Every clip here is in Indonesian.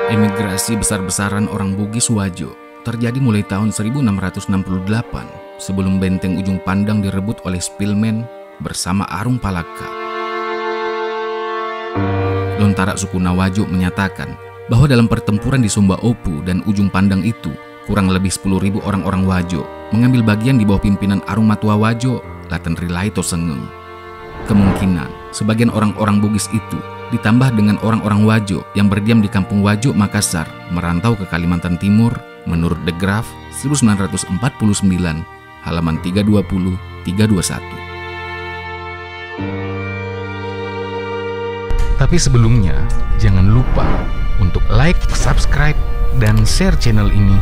Emigrasi besar-besaran orang Bugis Wajo terjadi mulai tahun 1668 sebelum benteng Ujung Pandang direbut oleh Spilman bersama Arung Palaka. Lontara suku Nawajo menyatakan bahwa dalam pertempuran di Sumba Opu dan Ujung Pandang itu, kurang lebih 10.000 orang-orang Wajo mengambil bagian di bawah pimpinan Arung Matua Wajo, Laten Rilai Tosengeng. Kemungkinan sebagian orang-orang Bugis itu ditambah dengan orang-orang Wajo yang berdiam di kampung Wajo Makassar merantau ke Kalimantan Timur menurut De Graaf 1949 halaman 320-321. Tapi sebelumnya jangan lupa untuk like, subscribe, dan share channel ini,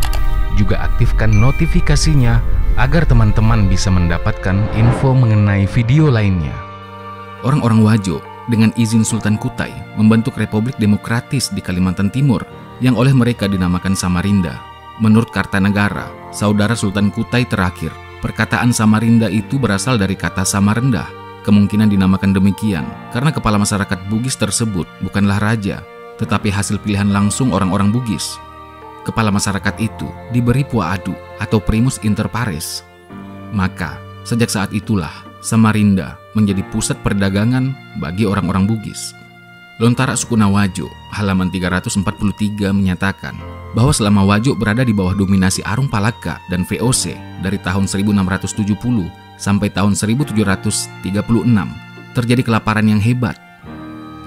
juga aktifkan notifikasinya agar teman-teman bisa mendapatkan info mengenai video lainnya. Orang-orang Wajo dengan izin Sultan Kutai membentuk Republik Demokratis di Kalimantan Timur yang oleh mereka dinamakan Samarinda. Menurut Kartanegara, saudara Sultan Kutai terakhir, perkataan Samarinda itu berasal dari kata Samarendah. Kemungkinan dinamakan demikian karena kepala masyarakat Bugis tersebut bukanlah raja, tetapi hasil pilihan langsung orang-orang Bugis. Kepala masyarakat itu diberi puaadu atau primus inter pares. Maka, sejak saat itulah Samarinda menjadi pusat perdagangan bagi orang-orang Bugis. Lontara suku Nawajo, halaman 343 menyatakan bahwa selama Wajo berada di bawah dominasi Arung Palaka dan VOC dari tahun 1670 sampai tahun 1736, terjadi kelaparan yang hebat.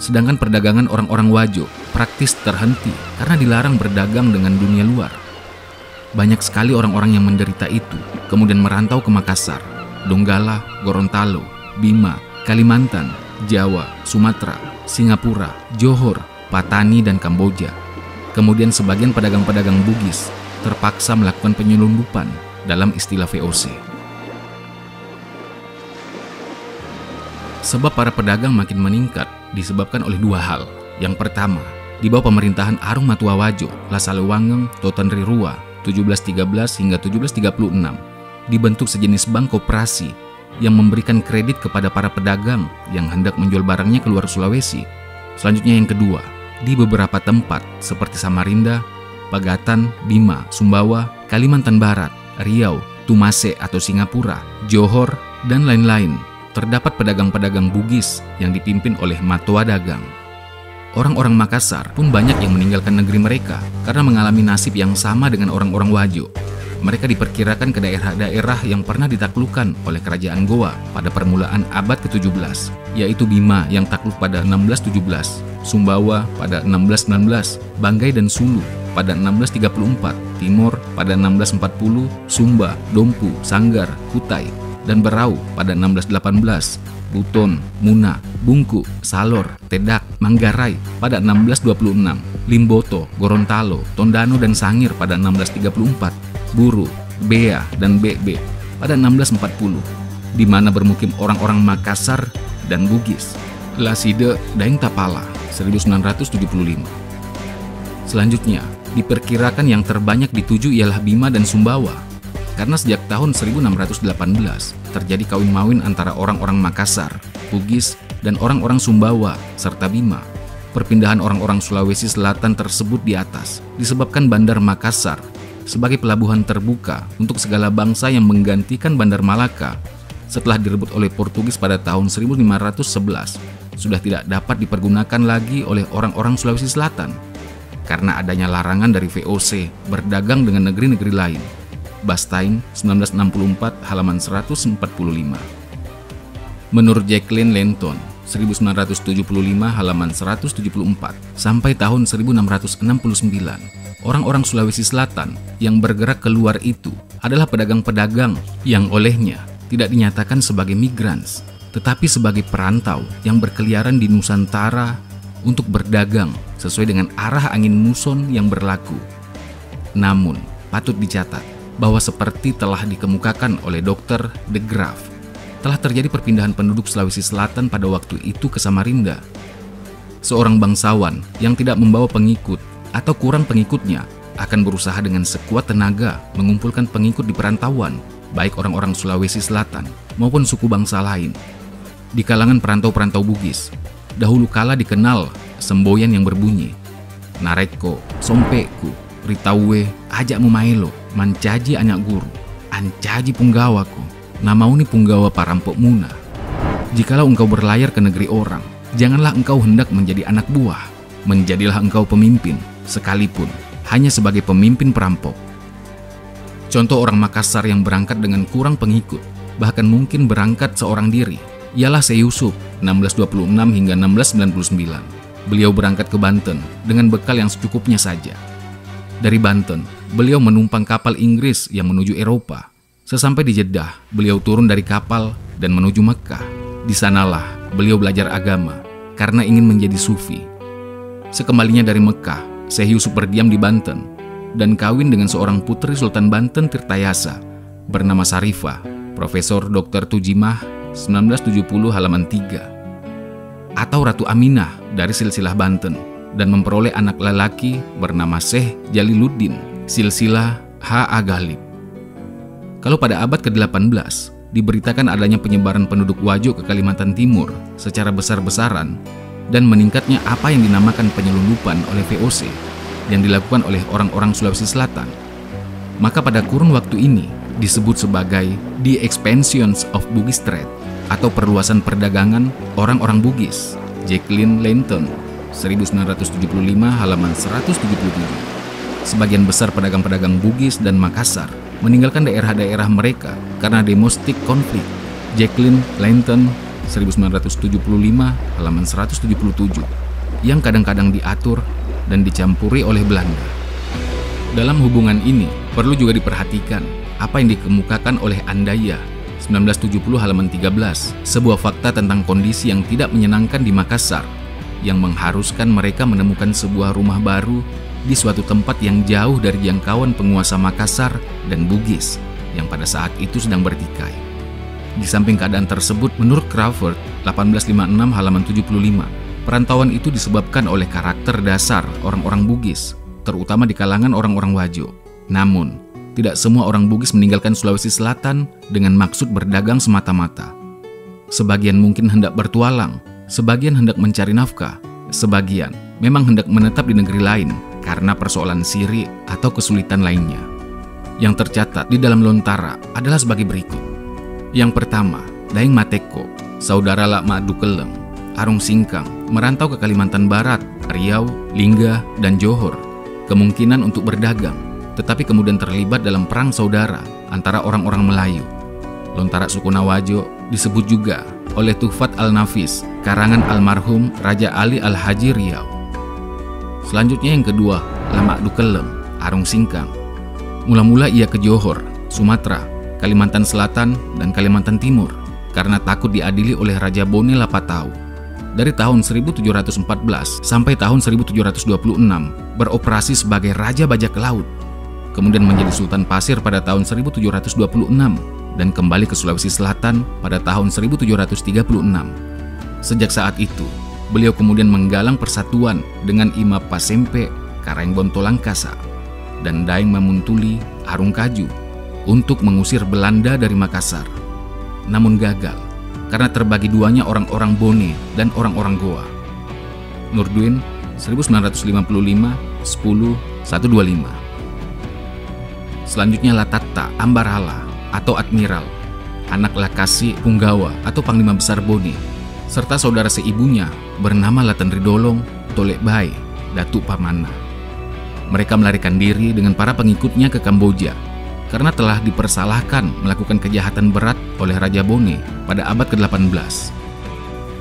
Sedangkan perdagangan orang-orang Wajo praktis terhenti karena dilarang berdagang dengan dunia luar. Banyak sekali orang-orang yang menderita itu kemudian merantau ke Makassar, Donggala, Gorontalo, Bima, Kalimantan, Jawa, Sumatera, Singapura, Johor, Patani, dan Kamboja. Kemudian sebagian pedagang-pedagang Bugis terpaksa melakukan penyelundupan dalam istilah VOC. Sebab para pedagang makin meningkat disebabkan oleh dua hal. Yang pertama, di bawah pemerintahan Arung Matua Wajo, Lasalewangeng, Totonri Rua, 1713 hingga 1736, dibentuk sejenis bank koperasi yang memberikan kredit kepada para pedagang yang hendak menjual barangnya keluar Sulawesi. Selanjutnya yang kedua, di beberapa tempat seperti Samarinda, Pagatan, Bima, Sumbawa, Kalimantan Barat, Riau, Tumase atau Singapura, Johor, dan lain-lain, terdapat pedagang-pedagang Bugis yang dipimpin oleh Matua Dagang. Orang-orang Makassar pun banyak yang meninggalkan negeri mereka karena mengalami nasib yang sama dengan orang-orang Wajo. Mereka diperkirakan ke daerah-daerah yang pernah ditaklukkan oleh kerajaan Goa pada permulaan abad ke-17, yaitu Bima yang takluk pada 1617, Sumbawa pada 1619, Banggai dan Sulu pada 1634, Timor pada 1640, Sumba, Dompu, Sanggar, Kutai, dan Berau pada 1618, Buton, Muna, Bungku, Salor, Tedak, Manggarai pada 1626, Limboto, Gorontalo, Tondano, dan Sangir pada 1634, Buru, Bea, dan Bebe pada 1640, di mana bermukim orang-orang Makassar dan Bugis. Laside Daeng Tapala, 1975. Selanjutnya, diperkirakan yang terbanyak dituju ialah Bima dan Sumbawa, karena sejak tahun 1618 terjadi kawin mawin antara orang-orang Makassar, Bugis, dan orang-orang Sumbawa serta Bima. Perpindahan orang-orang Sulawesi Selatan tersebut di atas disebabkan Bandar Makassar sebagai pelabuhan terbuka untuk segala bangsa yang menggantikan Bandar Malaka setelah direbut oleh Portugis pada tahun 1511 sudah tidak dapat dipergunakan lagi oleh orang-orang Sulawesi Selatan karena adanya larangan dari VOC berdagang dengan negeri-negeri lain. Bastain 1964 halaman 145. Menurut Jacqueline Lenton 1975 halaman 174 sampai tahun 1669, orang-orang Sulawesi Selatan yang bergerak keluar itu adalah pedagang-pedagang yang olehnya tidak dinyatakan sebagai migrants, tetapi sebagai perantau yang berkeliaran di Nusantara untuk berdagang sesuai dengan arah angin muson yang berlaku. Namun, patut dicatat bahwa seperti telah dikemukakan oleh Dr. De Graaf, telah terjadi perpindahan penduduk Sulawesi Selatan pada waktu itu ke Samarinda. Seorang bangsawan yang tidak membawa pengikut atau kurang pengikutnya akan berusaha dengan sekuat tenaga mengumpulkan pengikut di perantauan, baik orang-orang Sulawesi Selatan maupun suku bangsa lain. Di kalangan perantau-perantau Bugis, dahulu kala dikenal semboyan yang berbunyi, Nareko, Sompeku, Ritawe, ajakmu maelo, mancaji anak guru, ancaji punggawaku, namauni punggawa parampok muna. Jikalau engkau berlayar ke negeri orang, janganlah engkau hendak menjadi anak buah, menjadilah engkau pemimpin, sekalipun hanya sebagai pemimpin perampok. Contoh orang Makassar yang berangkat dengan kurang pengikut, bahkan mungkin berangkat seorang diri, ialah Syekh Yusuf 1626 hingga 1699. Beliau berangkat ke Banten dengan bekal yang secukupnya saja. Dari Banten, beliau menumpang kapal Inggris yang menuju Eropa. Sesampai di Jeddah, beliau turun dari kapal dan menuju Mekkah. Di sanalah beliau belajar agama karena ingin menjadi sufi. Sekembalinya dari Mekkah, Syekh Yusuf berdiam di Banten dan kawin dengan seorang putri Sultan Banten Tirtayasa bernama Sarifah, Profesor Dr. Tujimah 1970 halaman 3, atau Ratu Aminah dari silsilah Banten, dan memperoleh anak lelaki bernama Syekh Jaliluddin silsilah H.A. Ghalib. Kalau pada abad ke-18 diberitakan adanya penyebaran penduduk Wajo ke Kalimantan Timur secara besar-besaran dan meningkatnya apa yang dinamakan penyelundupan oleh VOC yang dilakukan oleh orang-orang Sulawesi Selatan, maka pada kurun waktu ini disebut sebagai The Expansions of Bugis Trade atau perluasan perdagangan orang-orang Bugis. Jacqueline Leighton 1975 halaman 177. Sebagian besar pedagang-pedagang Bugis dan Makassar meninggalkan daerah-daerah mereka karena domestic konflik. Jacqueline Leighton 1975 halaman 177, yang kadang-kadang diatur dan dicampuri oleh Belanda. Dalam hubungan ini, perlu juga diperhatikan apa yang dikemukakan oleh Andaya 1970 halaman 13, sebuah fakta tentang kondisi yang tidak menyenangkan di Makassar, yang mengharuskan mereka menemukan sebuah rumah baru di suatu tempat yang jauh dari jangkauan penguasa Makassar dan Bugis, yang pada saat itu sedang bertikai. Di samping keadaan tersebut, menurut Crawford 1856 halaman 75, perantauan itu disebabkan oleh karakter dasar orang-orang Bugis, terutama di kalangan orang-orang Wajo. Namun, tidak semua orang Bugis meninggalkan Sulawesi Selatan dengan maksud berdagang semata-mata. Sebagian mungkin hendak bertualang, sebagian hendak mencari nafkah, sebagian memang hendak menetap di negeri lain karena persoalan siri atau kesulitan lainnya. Yang tercatat di dalam Lontara adalah sebagai berikut. Yang pertama, Daeng Mateko, saudara Lakma Dukeleng, Arung Singkang, merantau ke Kalimantan Barat, Riau, Lingga, dan Johor, kemungkinan untuk berdagang, tetapi kemudian terlibat dalam perang saudara antara orang-orang Melayu. Lontara suku Nawajo disebut juga oleh Tuhfat Al-Nafis, karangan almarhum Raja Ali Al-Haji Riau. Selanjutnya yang kedua, Lamak Dukeleng, Arung Singkang. Mula-mula ia ke Johor, Sumatera, Kalimantan Selatan, dan Kalimantan Timur karena takut diadili oleh Raja Bone Lapatau. Dari tahun 1714 sampai tahun 1726 beroperasi sebagai Raja Bajak Laut, kemudian menjadi Sultan Pasir pada tahun 1726 dan kembali ke Sulawesi Selatan pada tahun 1736. Sejak saat itu, beliau kemudian menggalang persatuan dengan Imam Pasempe, Karaenggbon Tolangkasa, dan Daeng Mamuntuli, Arung Kaju untuk mengusir Belanda dari Makassar. Namun gagal karena terbagi duanya orang-orang Bone dan orang-orang Goa. Nurdin 1955 10 125. Selanjutnya Latatta Ambarhala atau Admiral, anak Lakasi Punggawa atau Panglima Besar Bone, serta saudara seibunya bernama Laten Ridolong, Tolek Bae, Datuk Pamana. Mereka melarikan diri dengan para pengikutnya ke Kamboja karena telah dipersalahkan melakukan kejahatan berat oleh Raja Bone pada abad ke-18.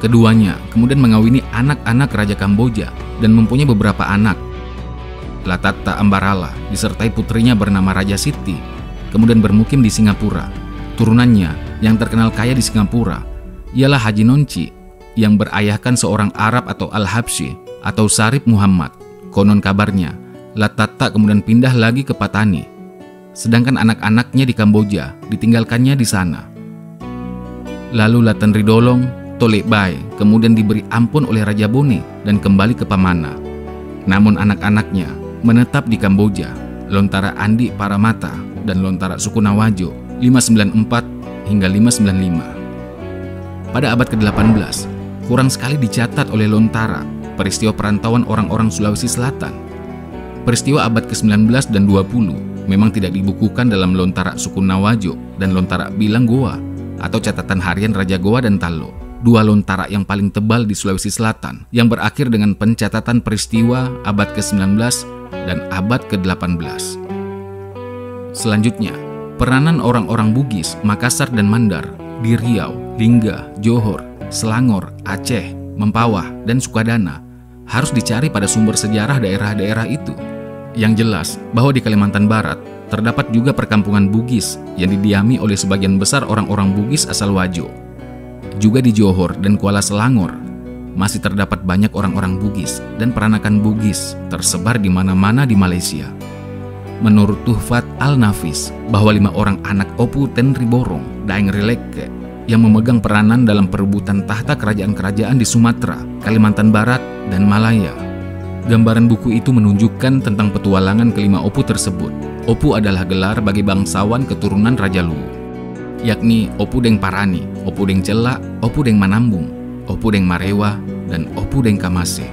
Keduanya kemudian mengawini anak-anak Raja Kamboja dan mempunyai beberapa anak. Latatta Ambarhala disertai putrinya bernama Raja Siti, kemudian bermukim di Singapura. Turunannya yang terkenal kaya di Singapura ialah Haji Nonci yang berayahkan seorang Arab atau Al-Habsyi atau Sarip Muhammad. Konon kabarnya, Latatta kemudian pindah lagi ke Patani, sedangkan anak-anaknya di Kamboja ditinggalkannya di sana. Lalu Laten Ridolong, Tolek Bae kemudian diberi ampun oleh Raja Bone dan kembali ke Pamana. Namun anak-anaknya menetap di Kamboja, Lontara Andi Paramata dan Lontara suku Nawajo 594 hingga 595. Pada abad ke-18, kurang sekali dicatat oleh Lontara peristiwa perantauan orang-orang Sulawesi Selatan Peristiwa abad ke-19 dan 20 memang tidak dibukukan dalam Lontara Suku Nawajo dan Lontara Bilang Goa atau catatan harian Raja Goa dan Talo, dua lontara yang paling tebal di Sulawesi Selatan yang berakhir dengan pencatatan peristiwa abad ke-19 dan abad ke-18. Selanjutnya, peranan orang-orang Bugis, Makassar dan Mandar di Riau, Lingga, Johor, Selangor, Aceh, Mempawah, dan Sukadana harus dicari pada sumber sejarah daerah-daerah itu. Yang jelas bahwa di Kalimantan Barat terdapat juga perkampungan Bugis yang didiami oleh sebagian besar orang-orang Bugis asal Wajo. Juga di Johor dan Kuala Selangor masih terdapat banyak orang-orang Bugis dan peranakan Bugis tersebar di mana-mana di Malaysia. Menurut Tuhfat Al-Nafis bahwa 5 orang anak Opu Tenriborong Daeng Rileke yang memegang peranan dalam perebutan tahta kerajaan-kerajaan di Sumatera, Kalimantan Barat, dan Malaya. Gambaran buku itu menunjukkan tentang petualangan kelima Opu tersebut. Opu adalah gelar bagi bangsawan keturunan Raja Luwu, yakni Opu Deng Parani, Opu Deng Celak, Opu Deng Manambung, Opu Deng Marewa, dan Opu Deng Kamase.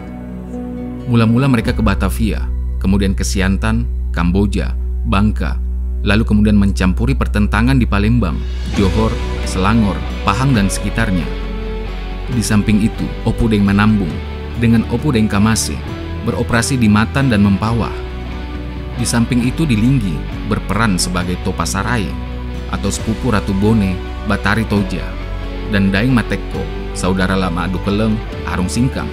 Mula-mula mereka ke Batavia, kemudian ke Siantan, Kamboja, Bangka, lalu kemudian mencampuri pertentangan di Palembang, Johor, Selangor, Pahang, dan sekitarnya. Di samping itu, Opu Deng Manambung dengan Opu Deng Kamase beroperasi di Matan dan Mempawah. Di samping itu di Linggi berperan sebagai Topasarai atau sepupu Ratu Bone, Batari Toja, dan Daeng Mateko, saudara lama Adu Keleng, Arung Singkang.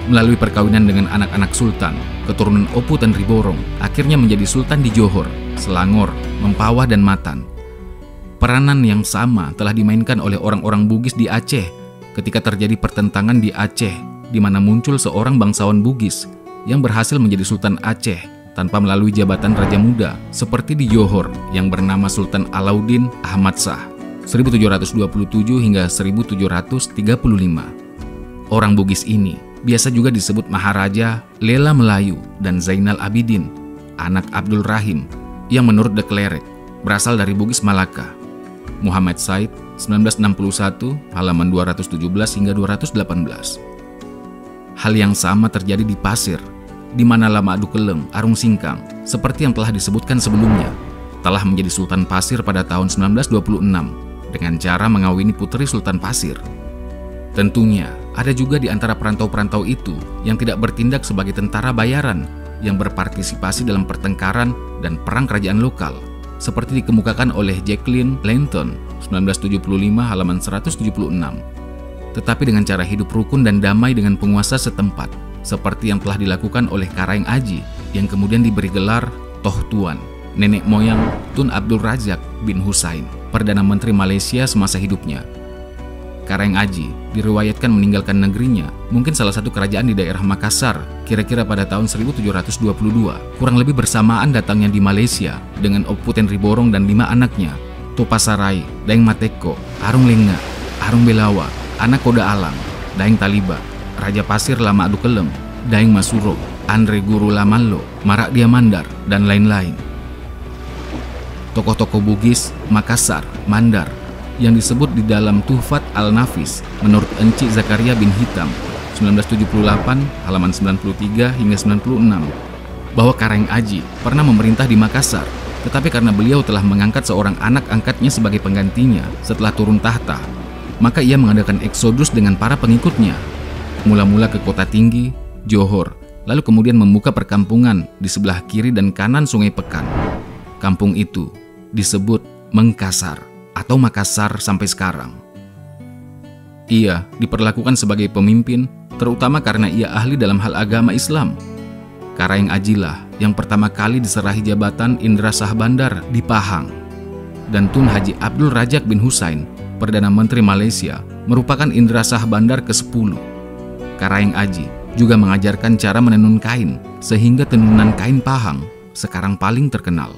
Melalui perkawinan dengan anak-anak sultan, keturunan Opu Tenriborong akhirnya menjadi sultan di Johor, Selangor, Mempawah, dan Matan. Peranan yang sama telah dimainkan oleh orang-orang Bugis di Aceh ketika terjadi pertentangan di Aceh, di mana muncul seorang bangsawan Bugis yang berhasil menjadi Sultan Aceh tanpa melalui jabatan Raja Muda seperti di Johor yang bernama Sultan Alauddin Ahmad Shah 1727 hingga 1735. Orang Bugis ini biasa juga disebut Maharaja Lela Melayu dan Zainal Abidin, anak Abdul Rahim, yang menurut De Klerk berasal dari Bugis Malaka. Muhammad Said 1961 halaman 217 hingga 218. Hal yang sama terjadi di Pasir, di mana Lama Adu Keleng, Arung Singkang, seperti yang telah disebutkan sebelumnya, telah menjadi Sultan Pasir pada tahun 1926 dengan cara mengawini putri Sultan Pasir. Tentunya, ada juga di antara perantau-perantau itu yang tidak bertindak sebagai tentara bayaran yang berpartisipasi dalam pertengkaran dan perang kerajaan lokal, seperti dikemukakan oleh Jacqueline Langton 1975 halaman 176. Tetapi dengan cara hidup rukun dan damai dengan penguasa setempat, seperti yang telah dilakukan oleh Karaeng Aji yang kemudian diberi gelar Toh Tuan, nenek moyang Tun Abdul Razak bin Hussein, Perdana Menteri Malaysia semasa hidupnya. Karaeng Aji diriwayatkan meninggalkan negerinya, mungkin salah satu kerajaan di daerah Makassar, kira-kira pada tahun 1722, kurang lebih bersamaan datangnya di Malaysia dengan Opu Tenriborong dan 5 anaknya, Topasarai, Daeng Mateko, Arung Lenga, Arung Belawa, Anak Koda Alang, Daeng Taliba, Raja Pasir Lama Adu Keleng, Daeng Masuro, Andre Guru Lamallo, Marak Diamandar, dan lain-lain. Tokoh-tokoh Bugis, Makassar, Mandar, yang disebut di dalam Tuhfat Al-Nafis menurut Enci Zakaria bin Hitam 1978 halaman 93 hingga 96 bahwa Karaeng Aji pernah memerintah di Makassar, tetapi karena beliau telah mengangkat seorang anak angkatnya sebagai penggantinya setelah turun tahta, maka ia mengadakan eksodus dengan para pengikutnya, mula-mula ke Kota Tinggi, Johor, lalu kemudian membuka perkampungan di sebelah kiri dan kanan Sungai Pekan. Kampung itu disebut Mengkasar atau Makassar sampai sekarang. Ia diperlakukan sebagai pemimpin, terutama karena ia ahli dalam hal agama Islam. Karaeng Ajilah yang pertama kali diserahi jabatan Indra Shah Bandar di Pahang, dan Tun Haji Abdul Razak bin Hussein, Perdana Menteri Malaysia, merupakan Indra Shah Bandar ke-10. Karaeng Aji juga mengajarkan cara menenun kain, sehingga tenunan kain Pahang sekarang paling terkenal.